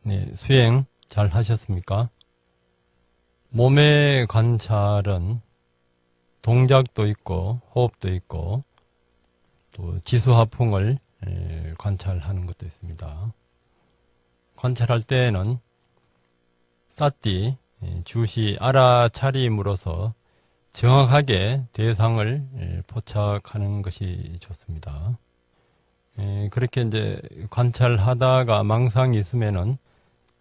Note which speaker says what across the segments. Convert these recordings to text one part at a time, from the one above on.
Speaker 1: 네, 수행 잘 하셨습니까? 몸의 관찰은 동작도 있고 호흡도 있고 또 지수화풍을 관찰하는 것도 있습니다. 관찰할 때에는 쌌디 주시 알아차림으로써 정확하게 대상을 포착하는 것이 좋습니다. 그렇게 이제 관찰하다가 망상이 있으면은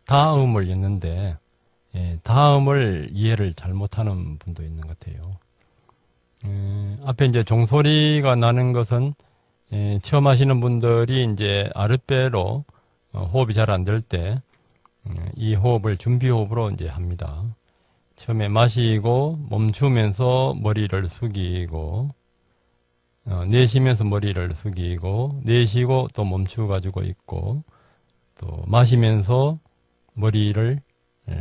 Speaker 1: 다음을 읽는데 다음을 이해를 잘못하는 분도 있는 것 같아요. 앞에 이제 종소리가 나는 것은 처음 하시는 분들이 이제 아랫배로 호흡이 잘 안 될 때 이 호흡을 준비 호흡으로 이제 합니다. 처음에 마시고 멈추면서 머리를 숙이고 내쉬면서 머리를 숙이고 내쉬고 또 멈추 가지고 있고 또 마시면서 머리를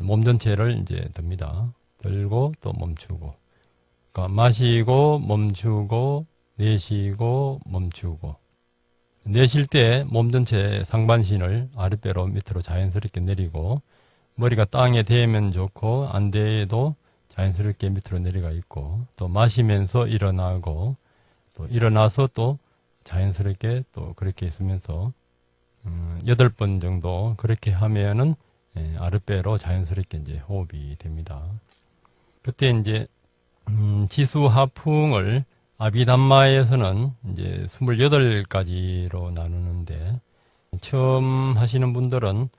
Speaker 1: 몸 전체를 이제 듭니다. 들고 또 멈추고. 그러니까 마시고 멈추고 내쉬고 멈추고. 내쉴 때 몸 전체 상반신을 아랫배로 밑으로 자연스럽게 내리고 머리가 땅에 닿으면 좋고 안 닿아도 자연스럽게 밑으로 내려가 있고 또 마시면서 일어나고 또 일어나서 또 자연스럽게 또 그렇게 있으면서 8번 정도 그렇게 하면은 아랫배로 자연스럽게 이제 호흡이 됩니다. 그때 이제 지수하풍을 아비담마에서는 이제 28가지로 나누는데 처음 하시는 분들은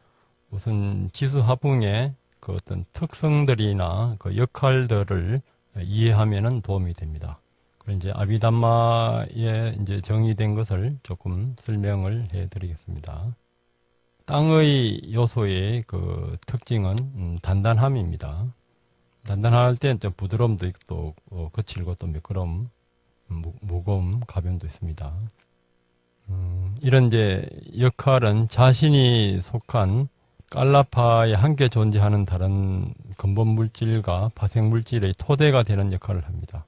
Speaker 1: 우선 지수하풍의 그 어떤 특성들이나 그 역할들을 이해하면은 도움이 됩니다. 그리고 이제 아비담마에 이제 정의된 것을 조금 설명을 해 드리겠습니다. 땅의 요소의 그 특징은 단단함입니다. 단단할 때는 좀 부드러움도 있고 거칠고 또 미끄러움, 무거움, 가벼움도 있습니다. 이런 이제 역할은 자신이 속한 깔라파에 함께 존재하는 다른 근본 물질과 파생 물질의 토대가 되는 역할을 합니다.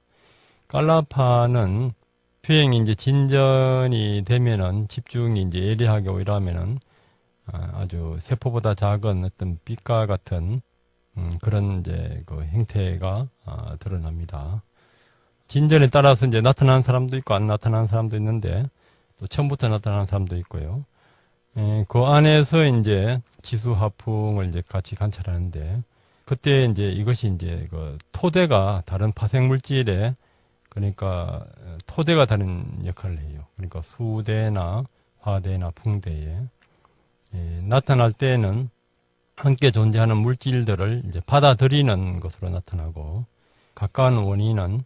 Speaker 1: 깔라파는 수행이 이제 진전이 되면은 집중이 이제 예리하게 오히려면은 아주 세포보다 작은 어떤 빛과 같은 그런 이제 그 행태가 드러납니다. 진전에 따라서 이제 나타나는 사람도 있고 안 나타나는 사람도 있는데 또 처음부터 나타나는 사람도 있고요. 그 안에서 이제 지수하풍을 이제 같이 관찰하는데 그때 이제 이것이 이제 그 토대가 다른 파생 물질에 그러니까 토대가 다른 역할을 해요. 그러니까 수대나 화대나 풍대에 나타날 때에는 함께 존재하는 물질들을 이제 받아들이는 것으로 나타나고 가까운 원인은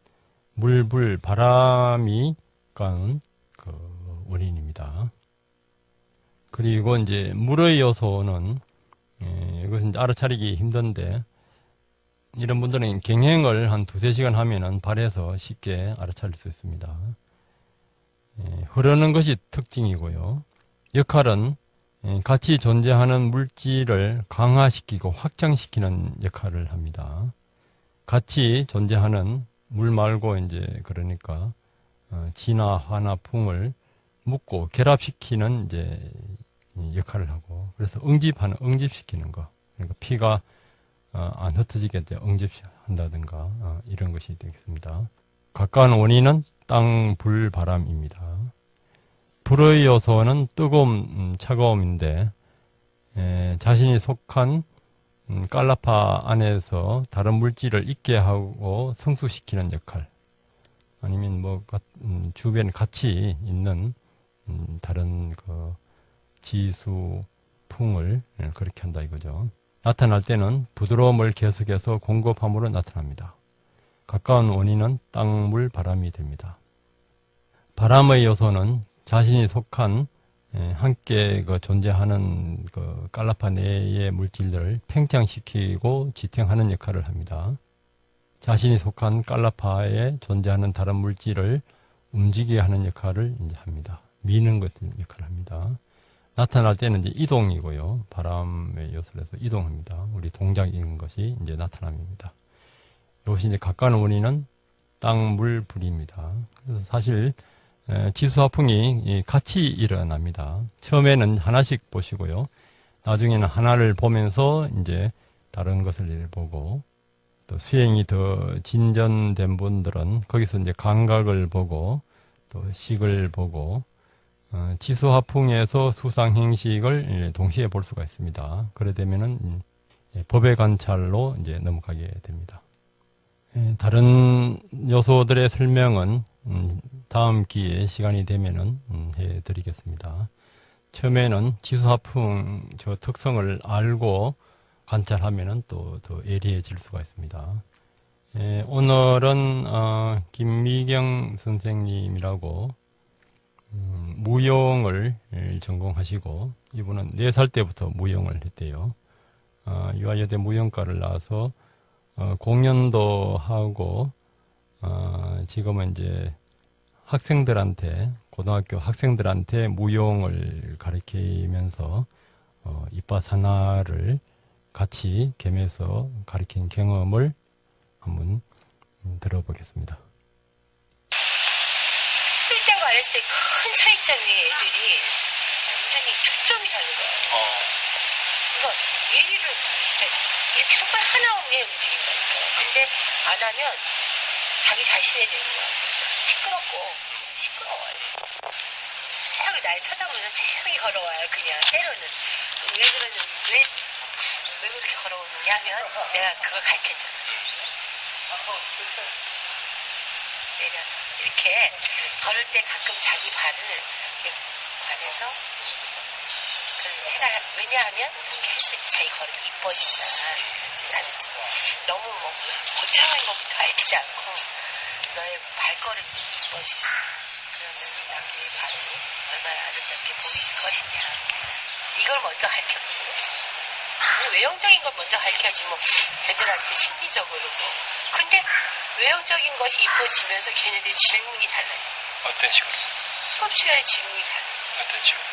Speaker 1: 물, 불, 바람이 가까운 그 원인입니다. 그리고 이제 물의 요소는 이것은 이제 알아차리기 힘든데 이런 분들은 경행을 한 2-3시간 하면은 발에서 쉽게 알아차릴 수 있습니다. 흐르는 것이 특징이고요. 역할은 같이 존재하는 물질을 강화시키고 확장시키는 역할을 합니다. 같이 존재하는 물 말고 이제 그러니까 진화, 화나 풍을 묶고 결합시키는 이제 역할을 하고 그래서 응집시키는 거. 그러니까 피가 안 흩어지게 응집한다든가 이런 것이 되겠습니다. 가까운 원인은 땅, 불, 바람입니다. 불의 요소는 뜨거움, 차가움인데 자신이 속한 깔라파 안에서 다른 물질을 있게 하고 성숙시키는 역할 아니면 뭐 주변에 같이 있는 다른 그 지수, 풍을 그렇게 한다 이거죠. 나타날 때는 부드러움을 계속해서 공급함으로 나타납니다. 가까운 원인은 땅, 물, 바람이 됩니다. 바람의 요소는 자신이 속한 함께 그 존재하는 그 깔라파 내의 물질들을 팽창시키고 지탱하는 역할을 합니다. 자신이 속한 깔라파에 존재하는 다른 물질을 움직이게 하는 역할을 이제 합니다. 미는 같은 역할을 합니다. 나타날 때는 이제 이동이고요. 바람의 요소에서 이동합니다. 우리 동작인 것이 이제 나타남입니다. 이것이 이제 가까운 원인은 땅, 물, 불입니다. 그래서 사실 지수화풍이 같이 일어납니다. 처음에는 하나씩 보시고요. 나중에는 하나를 보면서 이제 다른 것을 보고, 또 수행이 더 진전된 분들은 거기서 이제 감각을 보고 또 식을 보고 치수화풍에서 수상행식을 동시에 볼 수가 있습니다. 그래 되면은 법의 관찰로 이제 넘어가게 됩니다. 다른 요소들의 설명은 다음 기회에 시간이 되면은 해드리겠습니다. 처음에는 치수화풍 저 특성을 알고 관찰하면은 또 더 예리해질 수가 있습니다. 오늘은 김미경 선생님이라고 무용을 전공하시고 이분은 4살 때부터 무용을 했대요. 유아여대 무용과를 나와서 공연도 하고 지금은 이제 학생들한테 고등학교 학생들한테 무용을 가르치면서 이빠사나를 같이 겸해서 가르친 경험을 한번 들어보겠습니다.
Speaker 2: 쓸 때가 어렸을 때 큰 차이점이 애들이 완전히 초점이 다른 거예요. 그러니까 얘기를 이렇게 손가락 하나 없네 움직인다니까. 근데 안 하면 자기 자신에 대한 거야. 시끄러워요. 계속 날 쳐다보면서 조용히 걸어와요. 그냥 때로는 왜 그렇게 걸어오느냐 하면 내가 그걸 가르쳤잖아. 내려 이렇게 걸을 때 가끔 자기 발을 이렇게 관해서 해라. 왜냐하면 그렇게 했을 때 자기 걸음이 이뻐진다. 아주 너무 거창한 것부터 가르치지 않고 너의 발걸음이 이뻐진다. 그러면 남들의 발이 얼마나 아름답게 보일 것이냐. 이걸 먼저 가르쳐보고 외형적인 걸 먼저 가르쳐야지 뭐 걔들한테 심리적으로 뭐. 근데 외형적인 것이 이뻐지면서 걔네들이 질문이 달라요.
Speaker 3: 어떤 식으로?
Speaker 2: 수업 시간에 질문이 달라요.
Speaker 3: 어떤 식으로?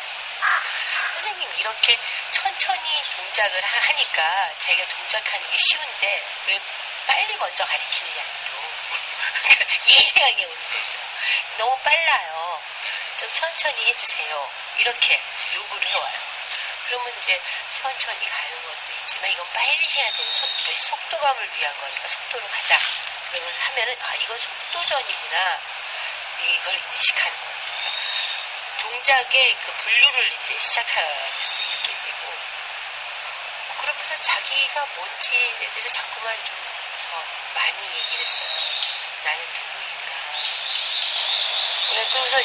Speaker 2: 선생님 이렇게 천천히 동작을 하니까 자기가 동작하는 게 쉬운데 왜 빨리 먼저 가르치느냐 또 예리하게 오는 거죠. 너무 빨라요. 좀 천천히 해주세요. 이렇게 요구를 해와요. 그러면 이제 천천히 가는 것도 있지만 이건 빨리 해야 되는 속도감을 위한 거니까 속도로 가자. 그러면 하면은 이건 속도전이구나. 이걸 인식하는 거죠. 동작의 그 분류를 이제 시작할 수 있게 되고 그러면서 자기가 뭔지에 대해서 자꾸만 좀 더 많이 얘기를 했어요. 나는 누구인가. 그러면서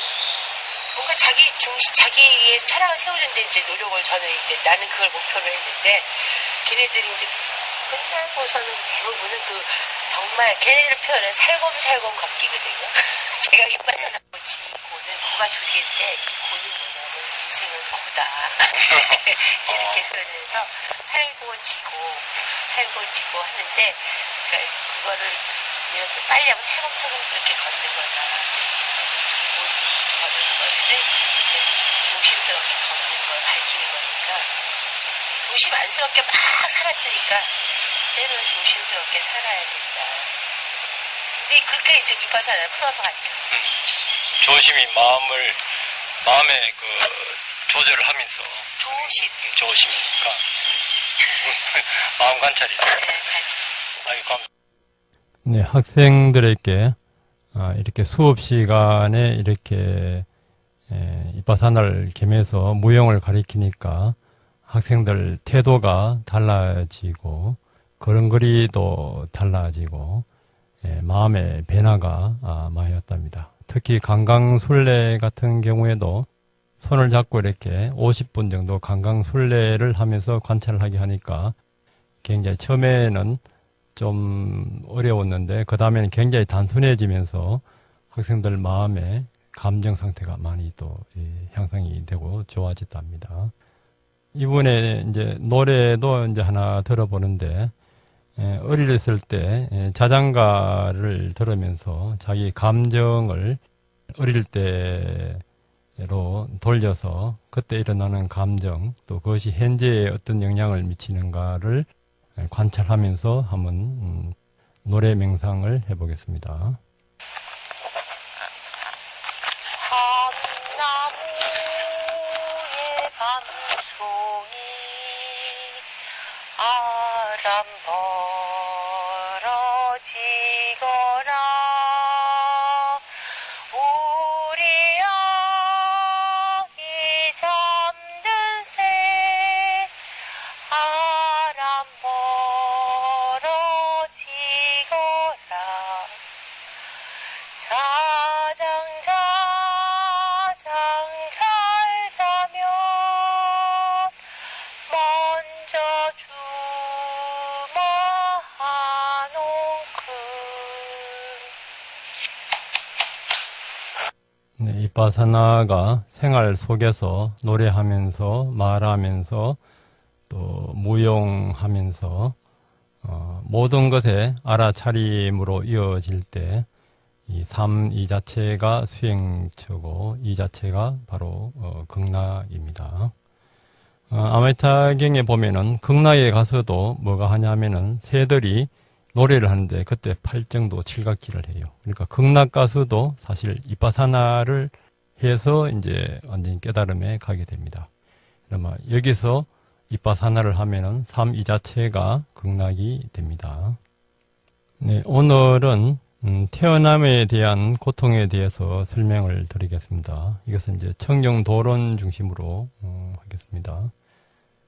Speaker 2: 뭔가 자기의 차량을 세우는데 이제 노력을 저는 이제 나는 그걸 목표로 했는데 걔네들이 이제 끝나고서는 대부분은 정말 걔네들 표현은 살검살검 걷기거든요. 제가 이빨하고 지고는 고가 두 개인데 이 고는 뭐냐면 인생은 고다. 이렇게 표현해서 살고 지고 하는데 그거를 이렇게 빨리 하고 살검살검 그렇게 걷는 거다. 저는 거를 조심스럽게 걷는 걸 밝히는 거니까 조심 안스럽게 막 살았으니까 때로는 조심스럽게 살아야 된다. 근데 그렇게 이제 위파사나를 풀어서 가르쳤어요.
Speaker 3: 조심히 마음의 그 조절을 하면서 조심이니까 마음 관찰이죠.
Speaker 1: 네, 학생들에게 이렇게 수업 시간에 이렇게 이빠사나를 겸해서 무용을 가리키니까 학생들 태도가 달라지고 걸음걸이도 달라지고 마음의 변화가 많이 왔답니다. 특히 강강술래 같은 경우에도 손을 잡고 이렇게 50분 정도 강강술래를 하면서 관찰을 하게 하니까 굉장히 처음에는 좀 어려웠는데 그 다음에는 굉장히 단순해지면서 학생들 마음의 감정 상태가 많이 또 향상이 되고 좋아졌답니다. 이번에 이제 노래도 이제 하나 들어보는데 어렸을 때 자장가를 들으면서 자기 감정을 어릴 때로 돌려서 그때 일어나는 감정 또 그것이 현재에 어떤 영향을 미치는가를 관찰하면서 한번 노래 명상을 해보겠습니다.
Speaker 2: 밤나무의 밤송이 바람 벌어지거라 우리 아기 잠든 새 바람 벌어지거라 자장 잘 자면 먼저 주마하놓고
Speaker 1: 네, 이빠사나가 생활 속에서 노래하면서 말하면서 또 무용하면서 모든 것에 알아차림으로 이어질 때 이 삶 이 자체가 수행처고 이 자체가 바로 극락입니다. 아메타경에 보면은 극락에 가서도 뭐가 하냐면은 새들이 노래를 하는데 그때 팔정도 칠각지를 해요. 그러니까 극락 가서도 사실 이빠사나를 해서 이제 완전히 깨달음에 가게 됩니다. 그러면 여기서 이빠사나를 하면은 삶 이 자체가 극락이 됩니다. 네, 오늘은 태어남에 대한 고통에 대해서 설명을 드리겠습니다. 이것은 이제 청정도론 중심으로 하겠습니다.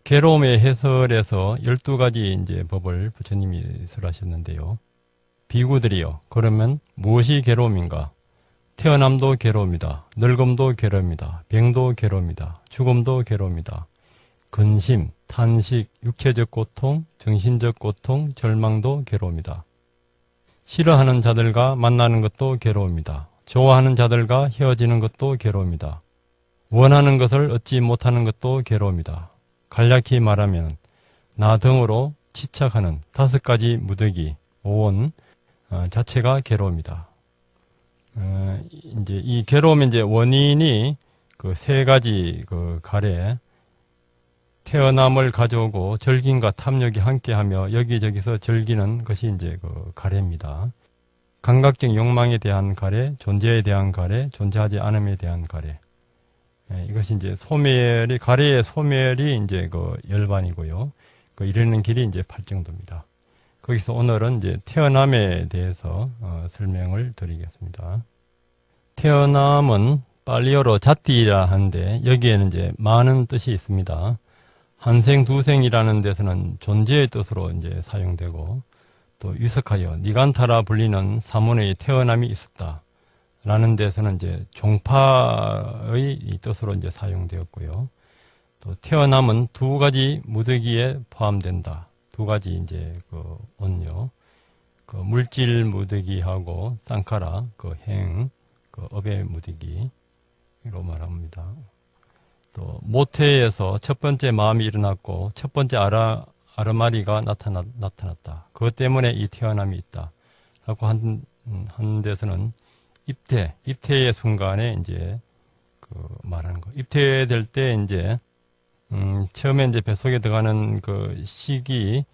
Speaker 1: 괴로움의 해설에서 12가지 이제 법을 부처님이 설하셨는데요. 비구들이요. 그러면 무엇이 괴로움인가? 태어남도 괴로움이다. 늙음도 괴로움이다. 병도 괴로움이다. 죽음도 괴로움이다. 근심, 탄식, 육체적 고통, 정신적 고통, 절망도 괴로움이다. 싫어하는 자들과 만나는 것도 괴로움이다. 좋아하는 자들과 헤어지는 것도 괴로움이다. 원하는 것을 얻지 못하는 것도 괴로움이다. 간략히 말하면 나 등으로 집착하는 5가지 무더기, 오온 자체가 괴로움이다. 이제 이 괴로움의 이제 원인이 그 3가지 그 가래 태어남을 가져오고 절긴과 탐욕이 함께하며 여기저기서 절기는 것이 이제 그 가래입니다. 감각적 욕망에 대한 가래, 존재에 대한 가래, 존재하지 않음에 대한 가래. 이것이 이제 소멸이 가래의 소멸이 이제 그 열반이고요. 그 이르는 길이 이제 팔정도입니다. 거기서 오늘은 이제 태어남에 대해서 설명을 드리겠습니다. 태어남은 팔리어로 자띠라 하는데 여기에는 이제 많은 뜻이 있습니다. 한생 두생이라는 데서는 존재의 뜻으로 이제 사용되고 또 위석하여 니간타라 불리는 사문의 태어남이 있었다 라는 데서는 이제 종파의 뜻으로 이제 사용되었고요. 또 태어남은 2가지 무더기에 포함된다. 2가지 이제 그 온요. 그 물질 무더기하고 쌍카라 그 행, 그 업의 무더기로 말합니다. 또 모태에서 첫 번째 마음이 일어났고 첫 번째 아르마리가 나타났다. 그것 때문에 이 태어남이 있다. 라고 한 데서는 입태의 순간에 이제 그 말하는 거. 입태될 때 이제 처음에 이제 뱃속에 들어가는 그 시기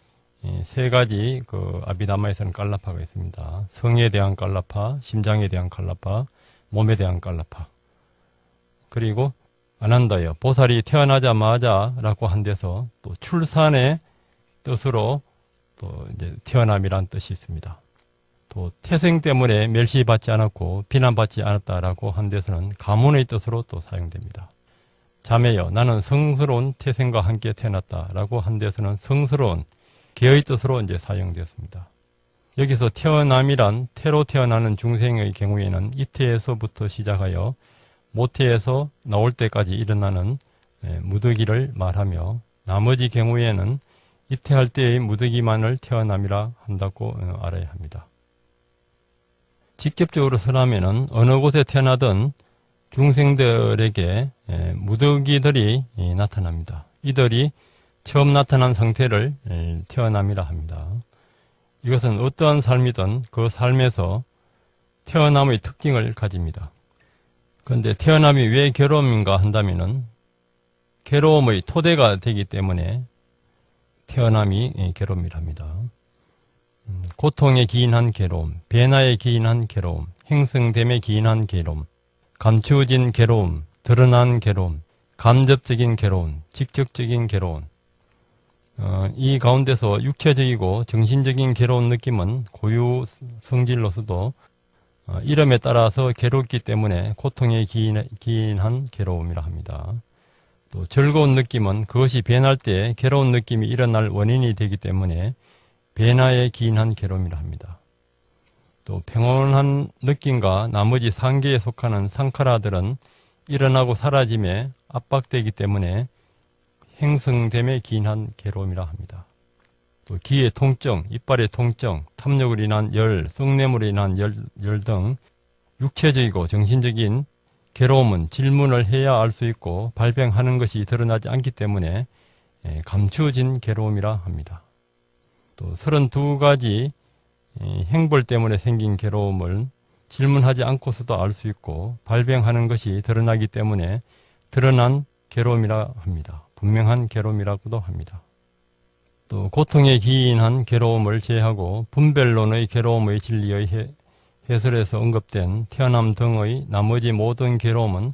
Speaker 1: 3가지 그 아비다마에서는 깔라파가 있습니다. 성에 대한 깔라파, 심장에 대한 깔라파, 몸에 대한 깔라파. 그리고 아난다요. 보살이 태어나자마자 라고 한 데서 또 출산의 뜻으로 또 이제 태어남이란 뜻이 있습니다. 또 태생 때문에 멸시받지 않았고 비난받지 않았다라고 한 데서는 가문의 뜻으로 또 사용됩니다. 자매여, 나는 성스러운 태생과 함께 태어났다라고 한 데서는 성스러운 개의 뜻으로 이제 사용되었습니다. 여기서 태어남이란 태로 태어나는 중생의 경우에는 입태에서부터 시작하여 모태에서 나올 때까지 일어나는 무더기를 말하며 나머지 경우에는 입태할 때의 무더기만을 태어남이라 한다고 알아야 합니다. 직접적으로 설하면은 어느 곳에 태어나든 중생들에게 무더기들이 나타납니다. 이들이 처음 나타난 상태를 태어남이라 합니다. 이것은 어떠한 삶이든 그 삶에서 태어남의 특징을 가집니다. 그런데 태어남이 왜 괴로움인가 한다면은 괴로움의 토대가 되기 때문에 태어남이 괴로움이랍니다. 고통에 기인한 괴로움, 배나에 기인한 괴로움, 행성됨에 기인한 괴로움, 감추어진 괴로움, 드러난 괴로움, 감접적인 괴로움, 직접적인 괴로움. 이 가운데서 육체적이고 정신적인 괴로운 느낌은 고유 성질로서도 이름에 따라서 괴롭기 때문에 고통에 기인한 괴로움이라 합니다. 또 즐거운 느낌은 그것이 변할 때 괴로운 느낌이 일어날 원인이 되기 때문에 변화에 기인한 괴로움이라 합니다. 또 평온한 느낌과 나머지 상계에 속하는 상카라들은 일어나고 사라짐에 압박되기 때문에 행성됨에 기인한 괴로움이라 합니다. 또 귀의 통증, 이빨의 통증, 탐욕을 인한 열, 썩냄으로 인한 열 등 육체적이고 정신적인 괴로움은 질문을 해야 알 수 있고 발병하는 것이 드러나지 않기 때문에 감추어진 괴로움이라 합니다. 또 32가지 행벌 때문에 생긴 괴로움을 질문하지 않고서도 알 수 있고 발병하는 것이 드러나기 때문에 드러난 괴로움이라 합니다. 분명한 괴로움이라고도 합니다. 또 고통에 기인한 괴로움을 제하고 분별론의 괴로움의 진리의 해설에서 언급된 태어남 등의 나머지 모든 괴로움은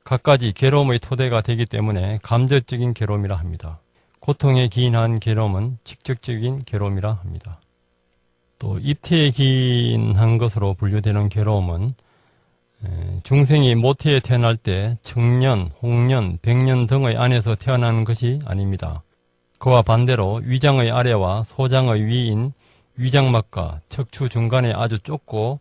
Speaker 1: 갖가지 괴로움의 토대가 되기 때문에 감정적인 괴로움이라 합니다. 고통에 기인한 괴로움은 직접적인 괴로움이라 합니다. 또 입태에 기인한 것으로 분류되는 괴로움은 중생이 모태에 태어날 때 청년, 홍년, 백년 등의 안에서 태어나는 것이 아닙니다. 그와 반대로 위장의 아래와 소장의 위인 위장막과 척추 중간에 아주 좁고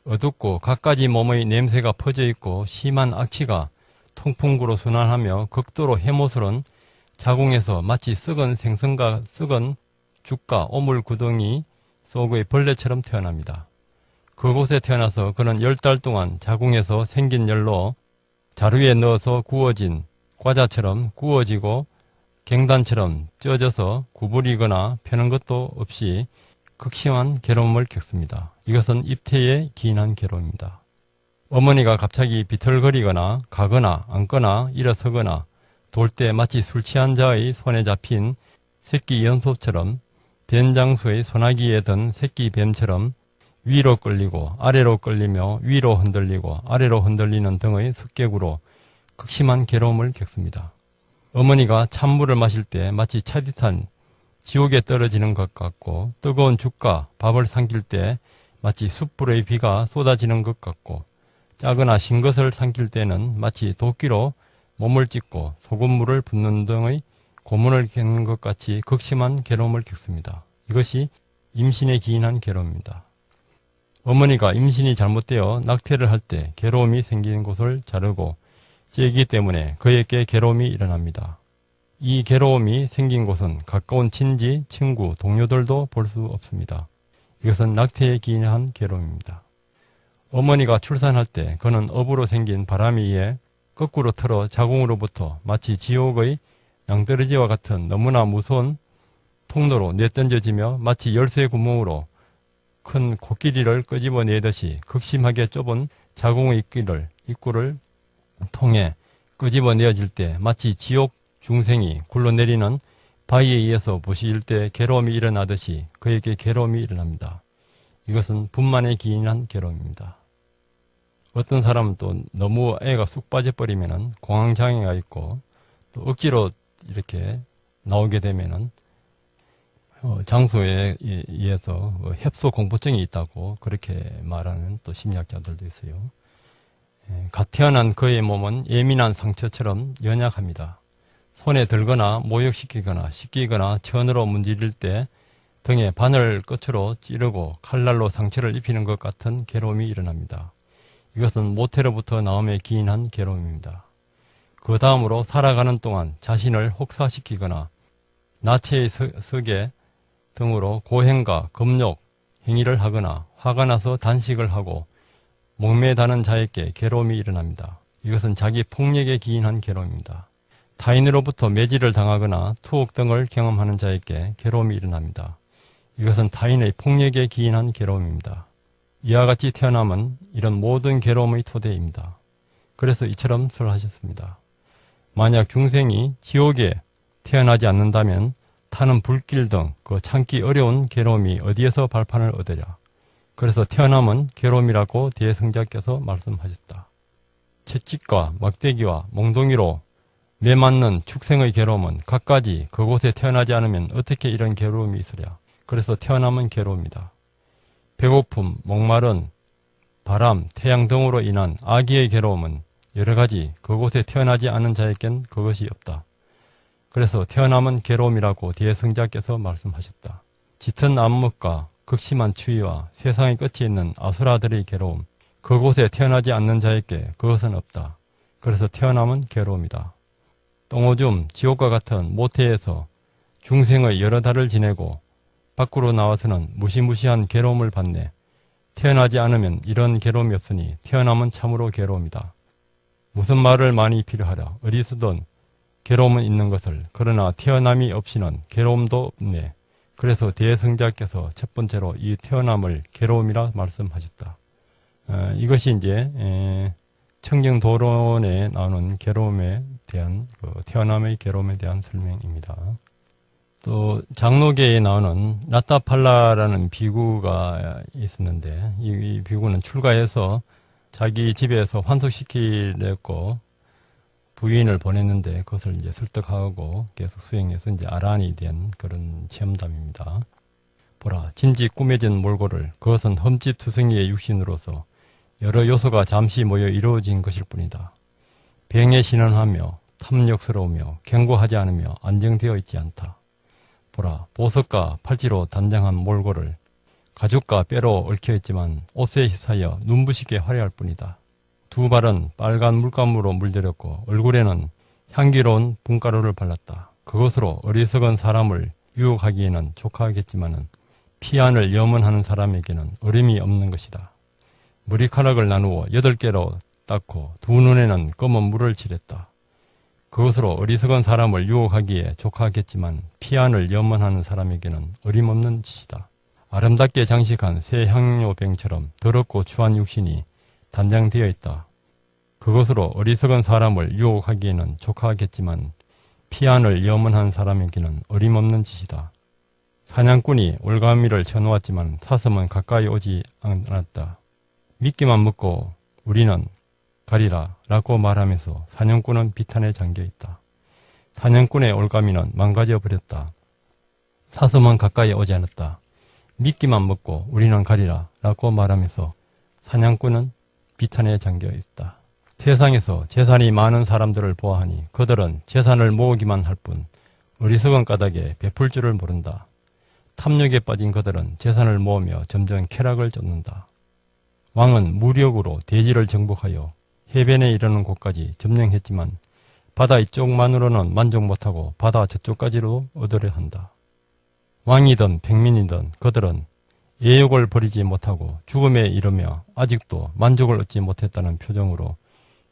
Speaker 1: 어둡고 갖가지 몸의 냄새가 퍼져 있고 심한 악취가 통풍구로 순환하며 극도로 해모스런 자궁에서 마치 썩은 생선과 썩은 죽과 오물 구덩이 속의 벌레처럼 태어납니다. 그곳에 태어나서 그는 10달 동안 자궁에서 생긴 열로 자루에 넣어서 구워진 과자처럼 구워지고 갱단처럼 쪄져서 구부리거나 펴는 것도 없이 극심한 괴로움을 겪습니다. 이것은 입태에 기인한 괴로움입니다. 어머니가 갑자기 비틀거리거나 가거나 앉거나 일어서거나 돌 때 마치 술 취한 자의 손에 잡힌 새끼 연소처럼 뱀장수의 소나기에 든 새끼 뱀처럼 위로 끌리고 아래로 끌리며 위로 흔들리고 아래로 흔들리는 등의 습격으로 극심한 괴로움을 겪습니다. 어머니가 찬물을 마실 때 마치 차디찬 지옥에 떨어지는 것 같고 뜨거운 죽과 밥을 삼킬 때 마치 숯불의 비가 쏟아지는 것 같고 짜거나 신 것을 삼킬 때는 마치 도끼로 몸을 찢고 소금물을 붓는 등의 고문을 겪는 것 같이 극심한 괴로움을 겪습니다. 이것이 임신에 기인한 괴로움입니다. 어머니가 임신이 잘못되어 낙태를 할 때 괴로움이 생기는 곳을 자르고 째기 때문에 그에게 괴로움이 일어납니다. 이 괴로움이 생긴 곳은 가까운 친지, 친구, 동료들도 볼 수 없습니다. 이것은 낙태에 기인한 괴로움입니다. 어머니가 출산할 때 그는 업으로 생긴 바람에 의해 거꾸로 틀어 자궁으로부터 마치 지옥의 낭떠러지와 같은 너무나 무서운 통로로 내던져지며 마치 열쇠 구멍으로 큰 코끼리를 끄집어내듯이 극심하게 좁은 자궁의 입구를 통해 끄집어내어질 때 마치 지옥 중생이 굴러내리는 바위에 의해서 부시질 때 괴로움이 일어나듯이 그에게 괴로움이 일어납니다. 이것은 분만에 기인한 괴로움입니다. 어떤 사람은 또 너무 애가 쑥 빠져버리면은 공황장애가 있고 또 억지로 이렇게 나오게 되면은 장소에 의해서 협소 공포증이 있다고 그렇게 말하는 또 심리학자들도 있어요. 갓 태어난 그의 몸은 예민한 상처처럼 연약합니다. 손에 들거나 모욕시키거나 씻기거나 천으로 문지를 때 등에 바늘 끝으로 찌르고 칼날로 상처를 입히는 것 같은 괴로움이 일어납니다. 이것은 모태로부터 나옴에 기인한 괴로움입니다. 그 다음으로 살아가는 동안 자신을 혹사시키거나 나체의 석에 등으로 고행과 금욕 행위를 하거나 화가 나서 단식을 하고 목매다는 자에게 괴로움이 일어납니다. 이것은 자기 폭력에 기인한 괴로움입니다. 타인으로부터 매질을 당하거나 투옥 등을 경험하는 자에게 괴로움이 일어납니다. 이것은 타인의 폭력에 기인한 괴로움입니다. 이와 같이 태어남은 이런 모든 괴로움의 토대입니다. 그래서 이처럼 설하셨습니다. 만약 중생이 지옥에 태어나지 않는다면 타는 불길 등 그 참기 어려운 괴로움이 어디에서 발판을 얻으랴. 그래서 태어남은 괴로움이라고 대성자께서 말씀하셨다. 채찍과 막대기와 몽둥이로 매맞는 축생의 괴로움은 갖가지 그곳에 태어나지 않으면 어떻게 이런 괴로움이 있으랴. 그래서 태어남은 괴로움이다. 배고픔, 목마른, 바람, 태양 등으로 인한 악의의 괴로움은 여러가지 그곳에 태어나지 않은 자에겐 그것이 없다. 그래서 태어남은 괴로움이라고 대성자께서 말씀하셨다. 짙은 암흑과 극심한 추위와 세상의 끝에 있는 아수라들의 괴로움, 그곳에 태어나지 않는 자에게 그것은 없다. 그래서 태어남은 괴로움이다. 똥오줌, 지옥과 같은 모태에서 중생의 여러 달을 지내고 밖으로 나와서는 무시무시한 괴로움을 받네. 태어나지 않으면 이런 괴로움이 없으니 태어남은 참으로 괴로움이다. 무슨 말을 많이 필요하랴. 어디서든 괴로움은 있는 것을. 그러나 태어남이 없이는 괴로움도 없네. 그래서 대성자께서 첫 번째로 이 태어남을 괴로움이라 말씀하셨다. 이것이 이제 청정도론에 나오는 괴로움에 대한 태어남의 괴로움에 대한 설명입니다. 또 장로계에 나오는 나타팔라라는 비구가 있었는데 이 비구는 출가해서 자기 집에서 환속시키려고 부인을 보냈는데 그것을 이제 설득하고 계속 수행해서 이제 아란이 된 그런 체험담입니다. 보라, 짐짓 꾸며진 몰골을 그것은 흠집 투성이의 육신으로서 여러 요소가 잠시 모여 이루어진 것일 뿐이다. 병에 신원하며 탐욕스러우며 견고하지 않으며 안정되어 있지 않다. 보라, 보석과 팔찌로 단장한 몰골을 가죽과 뼈로 얽혀있지만 옷에 휩싸여 눈부시게 화려할 뿐이다. 두 발은 빨간 물감으로 물들였고 얼굴에는 향기로운 분가루를 발랐다. 그것으로 어리석은 사람을 유혹하기에는 족하겠지만은 피안을 염원하는 사람에게는 어림이 없는 것이다. 머리카락을 나누어 8개로 닦고 두 눈에는 검은 물을 칠했다. 그것으로 어리석은 사람을 유혹하기에 족하겠지만 피안을 염원하는 사람에게는 어림없는 짓이다. 아름답게 장식한 새 향료병처럼 더럽고 추한 육신이 단장되어 있다. 그것으로 어리석은 사람을 유혹하기에는 족하겠지만 피안을 염원한 사람에게는 어림없는 짓이다. 사냥꾼이 올가미를 쳐놓았지만 사슴은 가까이 오지 않았다. 미끼만 먹고 우리는 가리라 라고 말하면서 사냥꾼은 비탄에 잠겨있다. 사냥꾼의 올가미는 망가져 버렸다. 사슴은 가까이 오지 않았다. 미끼만 먹고 우리는 가리라 라고 말하면서 사냥꾼은 비탄에 잠겨있다. 세상에서 재산이 많은 사람들을 보아하니 그들은 재산을 모으기만 할 뿐 어리석은 까닭에 베풀 줄을 모른다. 탐욕에 빠진 그들은 재산을 모으며 점점 쾌락을 쫓는다. 왕은 무력으로 대지를 정복하여 해변에 이르는 곳까지 점령했지만 바다 이쪽만으로는 만족 못하고 바다 저쪽까지로 얻으려 한다. 왕이든 백민이든 그들은 예욕을 버리지 못하고 죽음에 이르며 아직도 만족을 얻지 못했다는 표정으로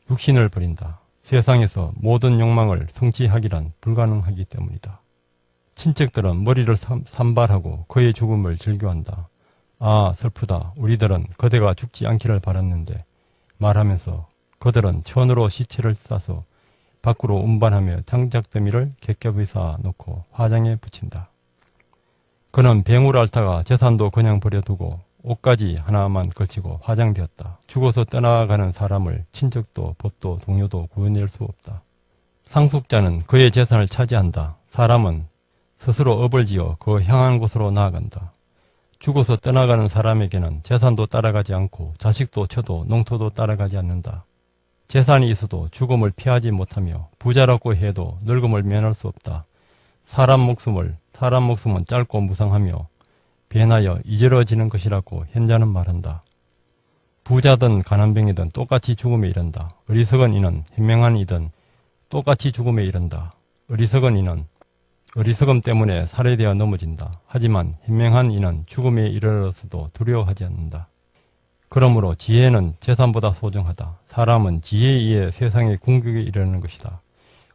Speaker 1: 육신을 버린다. 세상에서 모든 욕망을 성취하기란 불가능하기 때문이다. 친척들은 머리를 산발하고 그의 죽음을 즐겨한다. 아, 슬프다. 우리들은 그대가 죽지 않기를 바랐는데 말하면서 그들은 천으로 시체를 싸서 밖으로 운반하며 장작더미를 겹겹이 쌓아 놓고 화장에 붙인다. 그는 병으로 앓다가 재산도 그냥 버려두고 옷까지 하나만 걸치고 화장되었다. 죽어서 떠나가는 사람을 친척도 법도 동료도 구해낼 수 없다. 상속자는 그의 재산을 차지한다. 사람은 스스로 업을 지어 그 향한 곳으로 나아간다. 죽어서 떠나가는 사람에게는 재산도 따라가지 않고 자식도 쳐도 농토도 따라가지 않는다. 재산이 있어도 죽음을 피하지 못하며 부자라고 해도 늙음을 면할 수 없다. 사람 목숨은 짧고 무상하며 변하여 잊어지는 것이라고 현자는 말한다. 부자든 가난병이든 똑같이 죽음에 이른다. 어리석은 이는 현명한 이든 똑같이 죽음에 이른다. 어리석은 이는 어리석음 때문에 살해되어 넘어진다. 하지만 현명한 이는 죽음에 이르러서도 두려워하지 않는다. 그러므로 지혜는 재산보다 소중하다. 사람은 지혜에 의해 세상의 궁극에 이르는 것이다.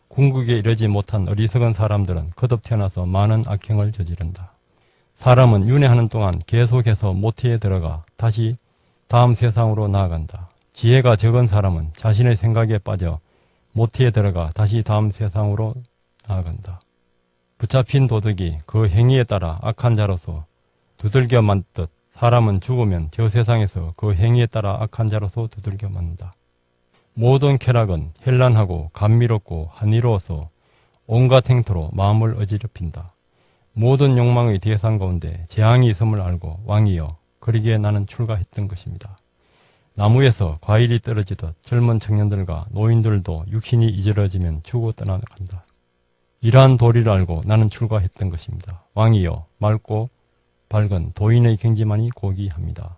Speaker 1: 궁극에 이르지 못한 어리석은 사람들은 거듭 태어나서 많은 악행을 저지른다. 사람은 윤회하는 동안 계속해서 모태에 들어가 다시 다음 세상으로 나아간다. 지혜가 적은 사람은 자신의 생각에 빠져 모태에 들어가 다시 다음 세상으로 나아간다. 붙잡힌 도둑이 그 행위에 따라 악한 자로서 두들겨 맞듯 사람은 죽으면 저 세상에서 그 행위에 따라 악한 자로서 두들겨 맞는다. 모든 쾌락은 현란하고 감미롭고 한이로워서 온갖 행토로 마음을 어지럽힌다. 모든 욕망의 대상 가운데 재앙이 있음을 알고 왕이여 그러기에 나는 출가했던 것입니다. 나무에서 과일이 떨어지듯 젊은 청년들과 노인들도 육신이 이저러지면 죽어 떠나간다. 이러한 도리를 알고 나는 출가했던 것입니다. 왕이여 맑고 밝은 도인의 경지만이 고귀합니다.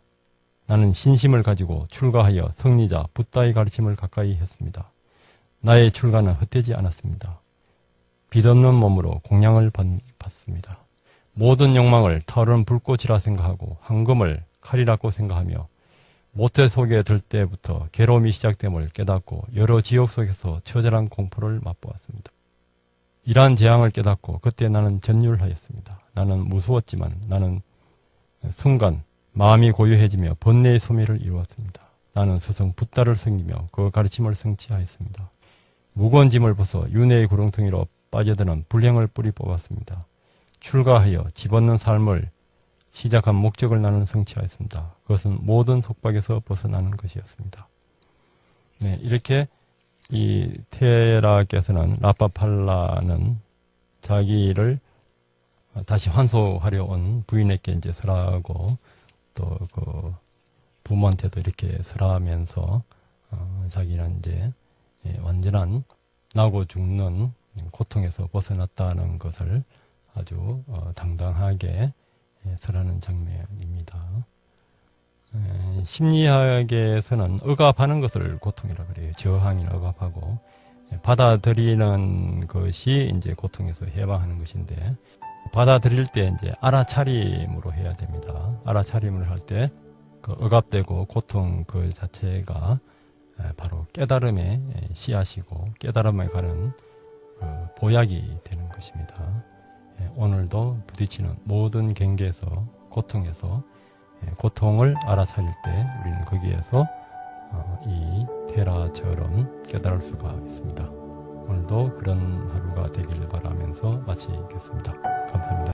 Speaker 1: 나는 신심을 가지고 출가하여 성리자 붓다의 가르침을 가까이 했습니다. 나의 출가는 헛되지 않았습니다. 빛없는 몸으로 공양을 받습니다. 모든 욕망을 타오르는 불꽃이라 생각하고 황금을 칼이라고 생각하며 모태 속에 들 때부터 괴로움이 시작됨을 깨닫고 여러 지옥 속에서 처절한 공포를 맛보았습니다. 이러한 재앙을 깨닫고 그때 나는 전율하였습니다. 나는 무서웠지만 나는 순간 마음이 고요해지며 번뇌의 소멸을 이루었습니다. 나는 스승 붓다를 섬기며 그 가르침을 성취하였습니다. 무거운 짐을 벗어 윤회의 구렁텅이로 빠져드는 불행을 뿌리 뽑았습니다. 출가하여 집없는 삶을 시작한 목적을 나는 성취하였습니다. 그것은 모든 속박에서 벗어나는 것이었습니다. 네, 이렇게 이 테라께서는 라파팔라는 자기를 다시 환소하려 온 부인에게 이제 설하고 또 그 부모한테도 이렇게 설하면서 자기는 이제 완전한 나고 죽는 고통에서 벗어났다는 것을 아주 당당하게 설하는 장면입니다. 심리학에서는 억압하는 것을 고통이라고 그래요. 저항이나 억압하고 받아들이는 것이 이제 고통에서 해방하는 것인데 받아들일 때 이제 알아차림으로 해야 됩니다. 알아차림을 할 때 그 억압되고 고통 그 자체가 바로 깨달음의 씨앗이고 깨달음에 가는 보약이 되는 것입니다. 오늘도 부딪히는 모든 경계에서 고통에서 고통을 알아차릴 때 우리는 거기에서 이 테라처럼 깨달을 수가 있습니다. 오늘도 그런 하루가 되길 바라면서 마치겠습니다. 감사합니다.